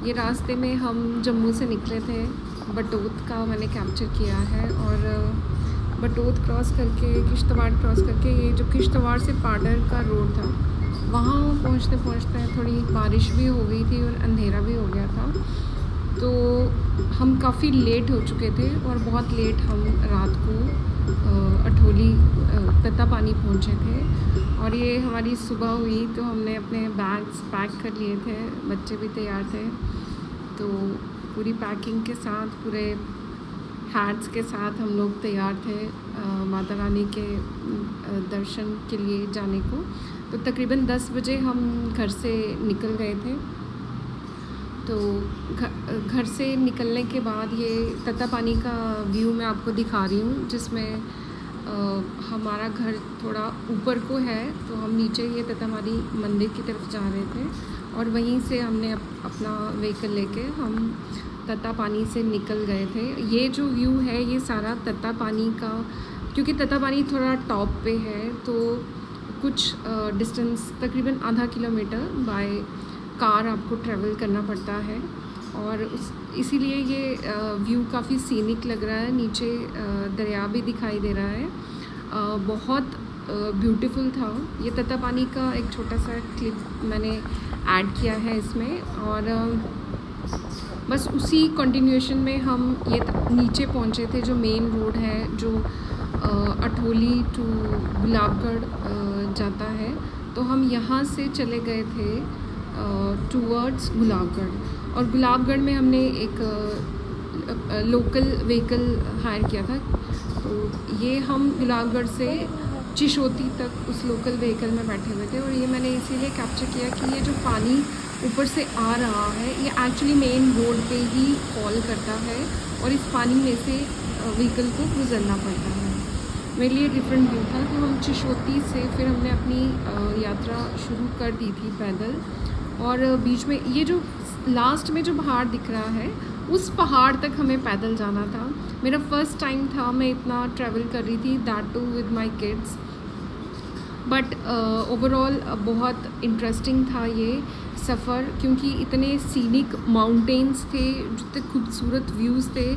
ये रास्ते में हम जम्मू से निकले थे, बटोत का मैंने कैप्चर किया है। और बटोत क्रॉस करके किश्तवाड़ क्रॉस करके ये जो किश्तवाड़ से पाडर का रोड था, वहाँ पहुँचते पहुँचते थोड़ी बारिश भी हो गई थी और अंधेरा भी हो गया था, तो हम काफ़ी लेट हो चुके थे और बहुत लेट हम रात को अठोली तत्तापानी पहुँचे थे। और ये हमारी सुबह हुई तो हमने अपने बैग्स पैक कर लिए थे, बच्चे भी तैयार थे, तो पूरी पैकिंग के साथ पूरे हैट्स के साथ हम लोग तैयार थे माता रानी के दर्शन के लिए जाने को। तो तकरीबन 10 बजे हम घर से निकल गए थे। तो घर से निकलने के बाद ये तत्तापानी का व्यू मैं आपको दिखा रही हूँ, जिसमें हमारा घर थोड़ा ऊपर को है, तो हम नीचे ये तत्तापानी मंदिर की तरफ जा रहे थे और वहीं से हमने अपना व्हीकल लेके हम तत्तापानी से निकल गए थे। ये जो व्यू है ये सारा तत्तापानी का, क्योंकि तत्तापानी थोड़ा टॉप पे है, तो कुछ डिस्टेंस तकरीबन आधा किलोमीटर बाय कार आपको ट्रैवल करना पड़ता है। और इसीलिए ये व्यू काफ़ी सीनिक लग रहा है। नीचे दरिया भी दिखाई दे रहा है, बहुत ब्यूटीफुल था। ये तत्तापानी का एक छोटा सा क्लिप मैंने ऐड किया है इसमें, और बस उसी कंटिन्यूएशन में हम ये नीचे पहुँचे थे, जो मेन रोड है जो अठोली टू गुलाबगढ़ जाता है। तो हम यहाँ से चले गए थे टूवर्ड्स गुलाबगढ़, और गुलाबगढ़ में हमने एक लोकल व्हीकल हायर किया था। तो ये हम गुलाबगढ़ से चिशोती तक उस लोकल व्हीकल में बैठे हुए थे। और ये मैंने इसीलिए कैप्चर किया कि ये जो पानी ऊपर से आ रहा है ये एक्चुअली मेन रोड पे ही फॉल करता है और इस पानी में से व्हीकल को गुजरना पड़ता है। मेरे लिए डिफरेंट व्यू था। तो हम चिशोती से फिर हमने अपनी यात्रा शुरू कर दी थी पैदल, और बीच में ये जो लास्ट में जो पहाड़ दिख रहा है उस पहाड़ तक हमें पैदल जाना था। मेरा फर्स्ट टाइम था, मैं इतना ट्रैवल कर रही थी, that too with my kids. But overall बहुत इंटरेस्टिंग था ये सफ़र, क्योंकि इतने सीनिक माउंटेन्स थे, जितने खूबसूरत व्यूज़ थे,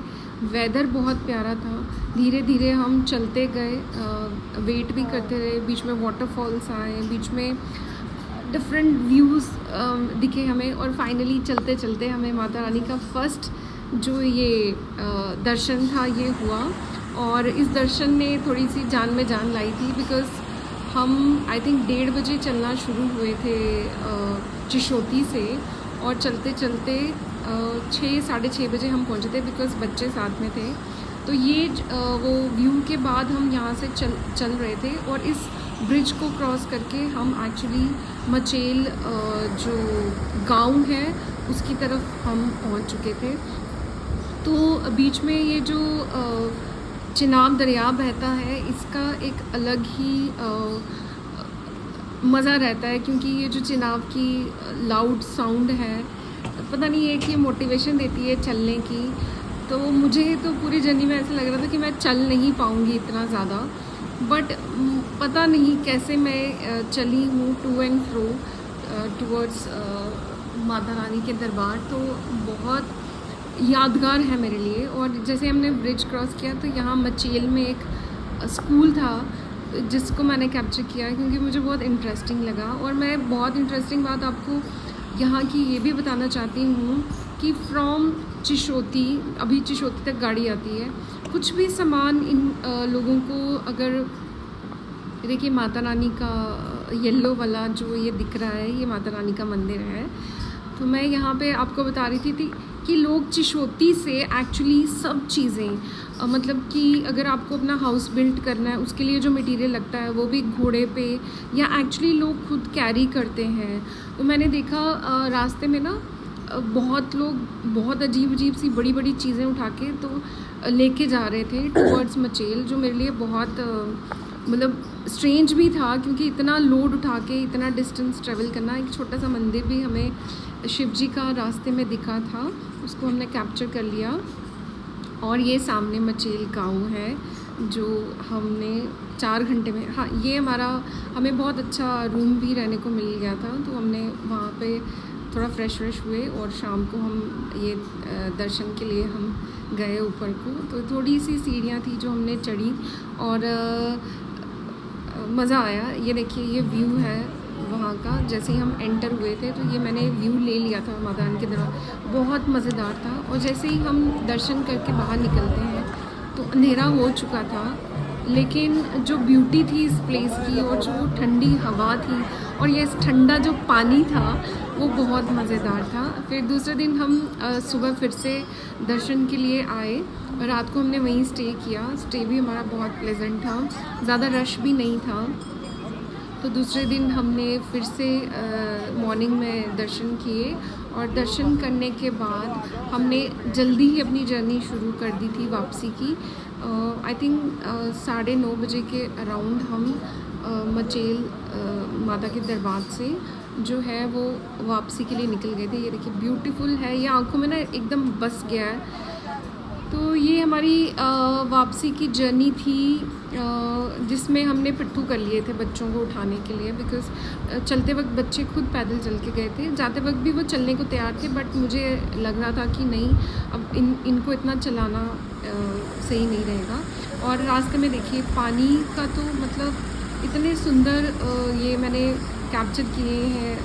वेदर बहुत प्यारा था। धीरे धीरे हम चलते गए, वेट भी करते रहे, बीच में वाटरफॉल्स आए, बीच में डिफरेंट व्यूज़ दिखे हमें, और फाइनली चलते चलते हमें माता रानी का फर्स्ट जो ये दर्शन था ये हुआ। और इस दर्शन ने थोड़ी सी जान में जान लाई थी, बिकॉज़ हम आई थिंक 1:30 बजे चलना शुरू हुए थे चिशोती से, और चलते चलते 6 साढ़े 6 बजे हम पहुँचे थे, बिकॉज़ बच्चे साथ में थे। तो ये वो व्यू के बाद हम यहाँ से चल रहे थे, और इस ब्रिज को क्रॉस करके हम एक्चुअली मचेल जो गांव है उसकी तरफ हम पहुँच चुके थे। तो बीच में ये जो चिनाब दरिया बहता है, इसका एक अलग ही मज़ा रहता है, क्योंकि ये जो चिनाब की लाउड साउंड है, पता नहीं है कि ये मोटिवेशन देती है चलने की। तो मुझे तो पूरी जर्नी में ऐसा लग रहा था कि मैं चल नहीं पाऊँगी इतना ज़्यादा, बट पता नहीं कैसे मैं चली हूँ to and fro towards Mata Rani के दरबार। तो बहुत यादगार है मेरे लिए। और जैसे हमने ब्रिज क्रॉस किया तो यहाँ मचेल में एक स्कूल था जिसको मैंने कैप्चर किया, क्योंकि मुझे बहुत इंटरेस्टिंग लगा। और मैं बहुत इंटरेस्टिंग बात आपको यहाँ की ये भी बताना चाहती हूँ कि फ्रॉम चिशोती, अभी चिशोती तक गाड़ी आती है, कुछ भी सामान इन लोगों को, अगर देखिए माता रानी का येलो वाला जो ये दिख रहा है ये माता रानी का मंदिर है। तो मैं यहाँ पे आपको बता रही थी कि लोग चिशोती से एक्चुअली सब चीज़ें, मतलब कि अगर आपको अपना हाउस बिल्ड करना है उसके लिए जो मटेरियल लगता है वो भी घोड़े पे या एक्चुअली लोग खुद कैरी करते हैं। तो मैंने देखा रास्ते में ना बहुत लोग बहुत अजीब अजीब सी बड़ी बड़ी चीज़ें उठा के तो लेके जा रहे थे टूवर्ड्स मचेल, जो मेरे लिए बहुत मतलब स्ट्रेंज भी था, क्योंकि इतना लोड उठा के इतना डिस्टेंस ट्रैवल करना। एक छोटा सा मंदिर भी हमें शिव जी का रास्ते में दिखा था, उसको हमने कैप्चर कर लिया। और ये सामने मचेल गाँव है जो हमने 4 घंटे में, हाँ ये हमें बहुत अच्छा रूम भी रहने को मिल गया था। तो हमने वहाँ पे थोड़ा फ्रेश हुए और शाम को हम ये दर्शन के लिए हम गए ऊपर को। तो थोड़ी सी सीढ़ियाँ थी जो हमने चढ़ी और मज़ा आया। ये देखिए ये व्यू है वहाँ का। जैसे ही हम एंटर हुए थे तो ये मैंने व्यू ले लिया था माता रानी के दरबार, बहुत मज़ेदार था। और जैसे ही हम दर्शन करके बाहर निकलते हैं तो अंधेरा हो चुका था, लेकिन जो ब्यूटी थी इस प्लेस की और जो ठंडी हवा थी और ये ठंडा जो पानी था वो बहुत मज़ेदार था। फिर दूसरे दिन हम सुबह फिर से दर्शन के लिए आए और रात को हमने वहीं स्टे किया। स्टे भी हमारा बहुत प्लेजेंट था, ज़्यादा रश भी नहीं था। तो दूसरे दिन हमने फिर से मॉर्निंग में दर्शन किए और दर्शन करने के बाद हमने जल्दी ही अपनी जर्नी शुरू कर दी थी वापसी की। आई थिंक 9:30 बजे के अराउंड हम मचेल माता के दरबार से जो है वो वापसी के लिए निकल गए थे। ये देखिए ब्यूटीफुल है, ये आंखों में ना एकदम बस गया है। तो ये हमारी वापसी की जर्नी थी जिसमें हमने पिट्ठू कर लिए थे बच्चों को उठाने के लिए, बिकॉज़ चलते वक्त बच्चे खुद पैदल चल के गए थे, जाते वक्त भी वो चलने को तैयार थे, बट मुझे लग रहा था कि नहीं अब इनको इतना चलाना सही नहीं रहेगा। और रास्ते में देखिए पानी का तो मतलब इतने सुंदर ये मैंने कैप्चर किए हैं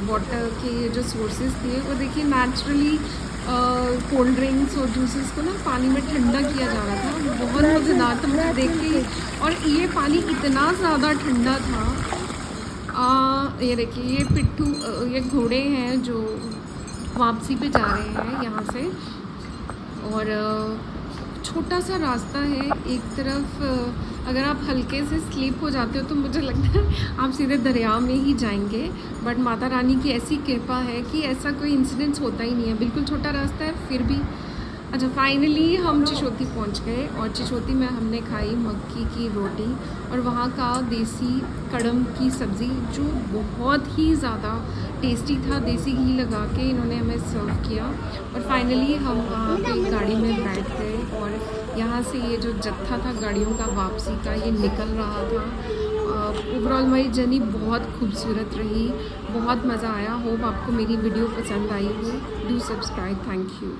वाटर के जो सोर्सेज थे। और देखिए नेचुरली कोल्ड ड्रिंक्स और जूसेस को ना पानी में ठंडा किया जा रहा था, बहुत मज़ेदार था मुझे देख के। और ये पानी इतना ज़्यादा ठंडा था। ये देखिए ये पिट्ठू ये घोड़े हैं जो वापसी पे जा रहे हैं यहाँ से। और छोटा सा रास्ता है, एक तरफ अगर आप हल्के से स्लिप हो जाते हो तो मुझे लगता है आप सीधे दरिया में ही जाएंगे, बट माता रानी की ऐसी कृपा है कि ऐसा कोई इंसिडेंट्स होता ही नहीं है। बिल्कुल छोटा रास्ता है फिर भी। अच्छा फाइनली हम चिशोती पहुंच गए और चिशोती में हमने खाई मक्की की रोटी और वहाँ का देसी कड़म की सब्ज़ी जो बहुत ही ज़्यादा टेस्टी था। देसी घी लगा के इन्होंने हमें सर्व किया और फाइनली हम वहाँ पे गाड़ी में बैठ गए और यहाँ से ये जो जत्था था गाड़ियों का वापसी का ये निकल रहा था। ओवरऑल हमारी जर्नी बहुत खूबसूरत रही, बहुत मज़ा आया। होप आपको मेरी वीडियो पसंद आई हो। Do subscribe. Thank you.